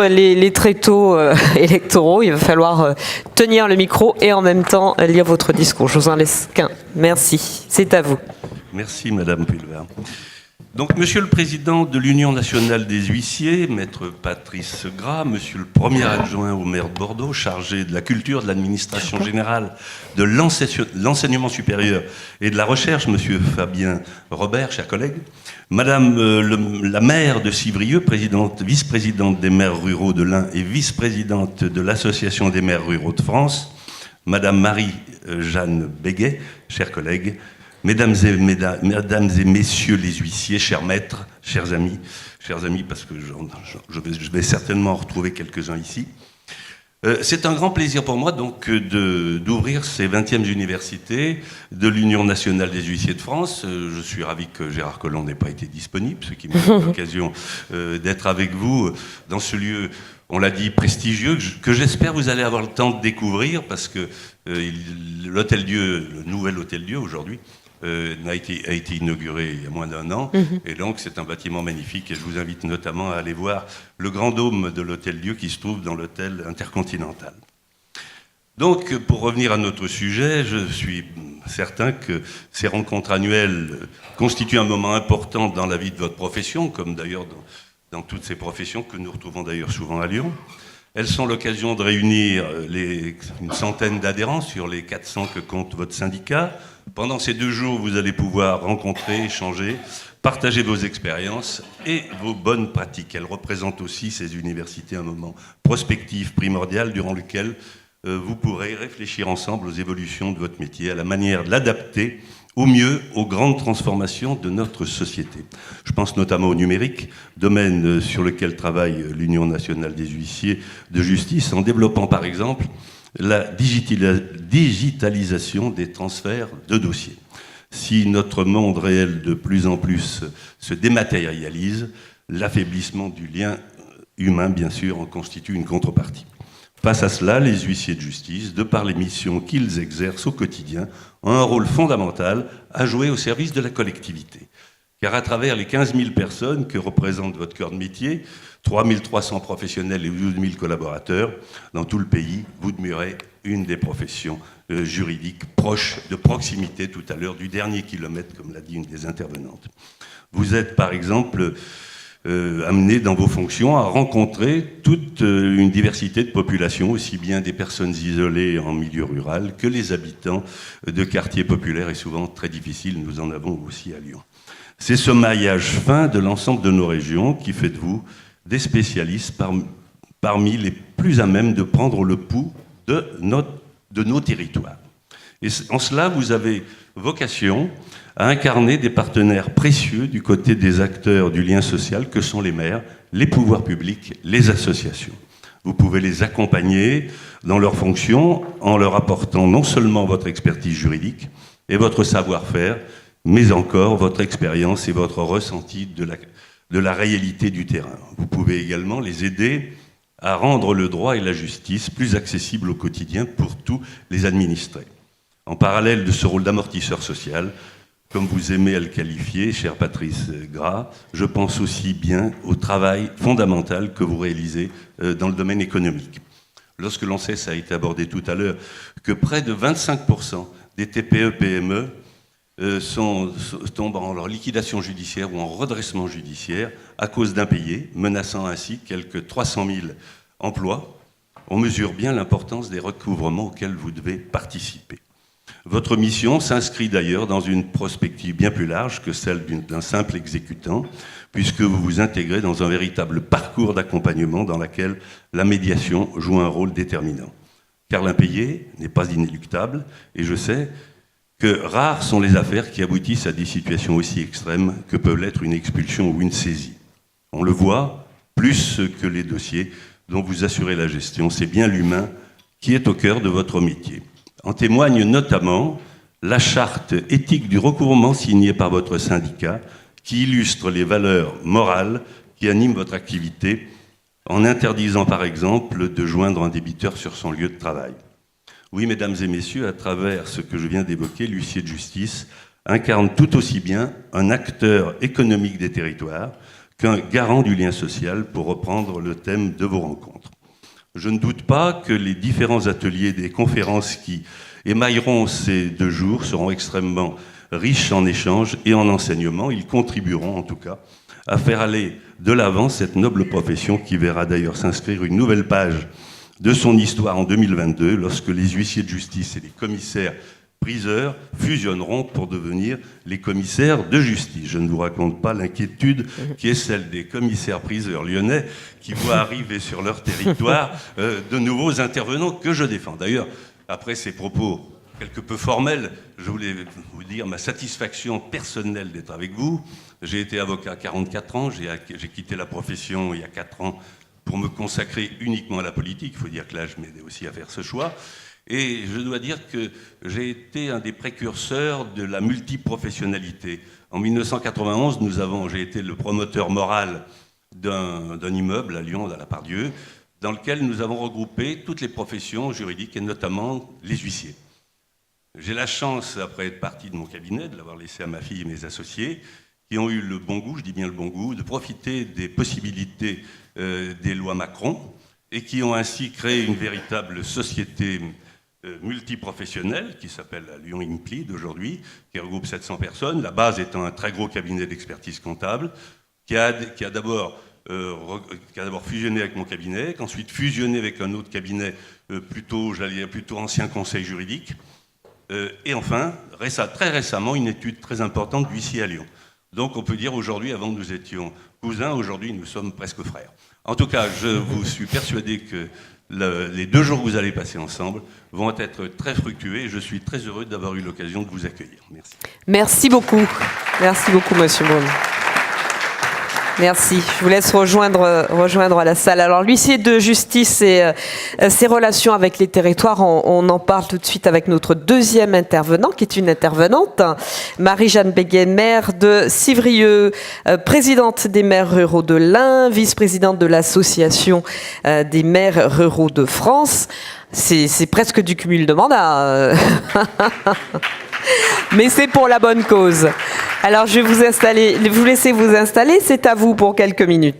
Les tréteaux électoraux, il va falloir tenir le micro et en même temps lire votre discours. Je vous en laisse qu'un. Merci. C'est à vous. Merci, Madame Pulvar. Donc, Monsieur le Président de l'Union nationale des huissiers, Maître Patrice Gras, Monsieur le Premier adjoint au maire de Bordeaux, chargé de la culture, de l'administration générale, de l'enseignement supérieur et de la recherche, Monsieur Fabien Robert, chers collègues, Madame la maire de Civrieux, vice-présidente des maires ruraux de l'Ain et vice-présidente de l'Association des maires ruraux de France, Madame Marie-Jeanne Béguet, chers collègues, Mesdames et messieurs les huissiers, chers maîtres, chers amis, parce que je vais certainement en retrouver quelques-uns ici. C'est un grand plaisir pour moi donc d'ouvrir ces 20e universités de l'Union nationale des huissiers de France. Je suis ravi que Gérard Collomb n'ait pas été disponible, ce qui me donne l'occasion d'être avec vous dans ce lieu, on l'a dit, prestigieux, que j'espère vous allez avoir le temps de découvrir, parce que l'Hôtel-Dieu, le nouvel Hôtel-Dieu aujourd'hui, a été inauguré il y a moins d'1 an, et donc c'est un bâtiment magnifique, et je vous invite notamment à aller voir le grand dôme de l'Hôtel-Dieu qui se trouve dans l'hôtel Intercontinental. Donc, pour revenir à notre sujet, je suis certain que ces rencontres annuelles constituent un moment important dans la vie de votre profession, comme d'ailleurs dans toutes ces professions que nous retrouvons d'ailleurs souvent à Lyon. Elles sont l'occasion de réunir une centaine d'adhérents sur les 400 que compte votre syndicat. Pendant ces 2 jours, vous allez pouvoir rencontrer, échanger, partager vos expériences et vos bonnes pratiques. Elles représentent aussi, ces universités, un moment prospectif primordial durant lequel vous pourrez réfléchir ensemble aux évolutions de votre métier, à la manière de l'adapter au mieux aux grandes transformations de notre société. Je pense notamment au numérique, domaine sur lequel travaille l'Union nationale des huissiers de justice, en développant par exemple la digitalisation des transferts de dossiers. Si notre monde réel de plus en plus se dématérialise, l'affaiblissement du lien humain, bien sûr, en constitue une contrepartie. Face à cela, les huissiers de justice, de par les missions qu'ils exercent au quotidien, ont un rôle fondamental à jouer au service de la collectivité. Car à travers les 15 000 personnes que représente votre cœur de métier, 3 300 professionnels et 12 000 collaborateurs, dans tout le pays, vous demeurez une des professions juridiques proches, de proximité tout à l'heure, du dernier kilomètre, comme l'a dit une des intervenantes. Vous êtes par exemple amené dans vos fonctions à rencontrer toute une diversité de populations, aussi bien des personnes isolées en milieu rural que les habitants de quartiers populaires et souvent très difficiles. Nous en avons aussi à Lyon. C'est ce maillage fin de l'ensemble de nos régions qui fait de vous des spécialistes parmi les plus à même de prendre le pouls de nos territoires. Et en cela, vous avez vocation à incarner des partenaires précieux du côté des acteurs du lien social que sont les maires, les pouvoirs publics, les associations. Vous pouvez les accompagner dans leurs fonctions en leur apportant non seulement votre expertise juridique et votre savoir-faire, mais encore votre expérience et votre ressenti de la réalité du terrain. Vous pouvez également les aider à rendre le droit et la justice plus accessibles au quotidien pour tous les administrés. En parallèle de ce rôle d'amortisseur social, comme vous aimez à le qualifier, cher Patrice Gras, je pense aussi bien au travail fondamental que vous réalisez dans le domaine économique. Lorsque l'on sait, ça a été abordé tout à l'heure, que près de 25% des TPE-PME tombent en leur liquidation judiciaire ou en redressement judiciaire à cause d'impayés, menaçant ainsi quelques 300 000 emplois, on mesure bien l'importance des recouvrements auxquels vous devez participer. Votre mission s'inscrit d'ailleurs dans une prospective bien plus large que celle d'un simple exécutant, puisque vous vous intégrez dans un véritable parcours d'accompagnement dans lequel la médiation joue un rôle déterminant. Car l'impayé n'est pas inéluctable, et je sais que rares sont les affaires qui aboutissent à des situations aussi extrêmes que peuvent l'être une expulsion ou une saisie. On le voit, plus que les dossiers dont vous assurez la gestion, c'est bien l'humain qui est au cœur de votre métier. En témoigne notamment la charte éthique du recouvrement signée par votre syndicat, qui illustre les valeurs morales qui animent votre activité, en interdisant par exemple de joindre un débiteur sur son lieu de travail. Oui, mesdames et messieurs, à travers ce que je viens d'évoquer, l'huissier de justice incarne tout aussi bien un acteur économique des territoires qu'un garant du lien social, pour reprendre le thème de vos rencontres. Je ne doute pas que les différents ateliers des conférences qui émailleront ces 2 jours seront extrêmement riches en échanges et en enseignements. Ils contribueront en tout cas à faire aller de l'avant cette noble profession qui verra d'ailleurs s'inscrire une nouvelle page de son histoire en 2022 lorsque les huissiers de justice et les commissaires priseurs fusionneront pour devenir les commissaires de justice. Je ne vous raconte pas l'inquiétude qui est celle des commissaires priseurs lyonnais qui voient arriver sur leur territoire de nouveaux intervenants que je défends. D'ailleurs, après ces propos quelque peu formels, je voulais vous dire ma satisfaction personnelle d'être avec vous. J'ai été avocat à 44 ans, j'ai quitté la profession il y a 4 ans pour me consacrer uniquement à la politique. Il faut dire que l'âge m'aidait aussi à faire ce choix. Et je dois dire que j'ai été un des précurseurs de la multiprofessionnalité. En 1991, j'ai été le promoteur moral d'un immeuble à Lyon, à la Pardieu, dans lequel nous avons regroupé toutes les professions juridiques et notamment les huissiers. J'ai la chance, après être parti de mon cabinet, de l'avoir laissé à ma fille et mes associés, qui ont eu le bon goût, je dis bien le bon goût, de profiter des possibilités des lois Macron et qui ont ainsi créé une véritable société multiprofessionnelle qui s'appelle la Lyon Implid aujourd'hui, qui regroupe 700 personnes, la base étant un très gros cabinet d'expertise comptable, qui a d'abord fusionné avec mon cabinet, qu'ensuite fusionné avec un autre cabinet plutôt ancien conseil juridique, et enfin, très récemment, une étude très importante d'huissier à Lyon. Donc on peut dire aujourd'hui, avant nous étions cousins, aujourd'hui nous sommes presque frères. En tout cas, je vous suis persuadé que les 2 jours que vous allez passer ensemble vont être très fructueux et je suis très heureux d'avoir eu l'occasion de vous accueillir. Merci. Merci beaucoup. Merci beaucoup, Monsieur Braun. Merci. Je vous laisse rejoindre la salle. Alors, l'huissier de justice et ses relations avec les territoires, on en parle tout de suite avec notre deuxième intervenant, qui est une intervenante, Marie-Jeanne Béguet, maire de Civrieux, présidente des maires ruraux de l'Ain, vice-présidente de l'association des maires ruraux de France. C'est presque du cumul de mandats. Mais c'est pour la bonne cause. Alors, je vais vous laisser vous installer. C'est à vous pour quelques minutes.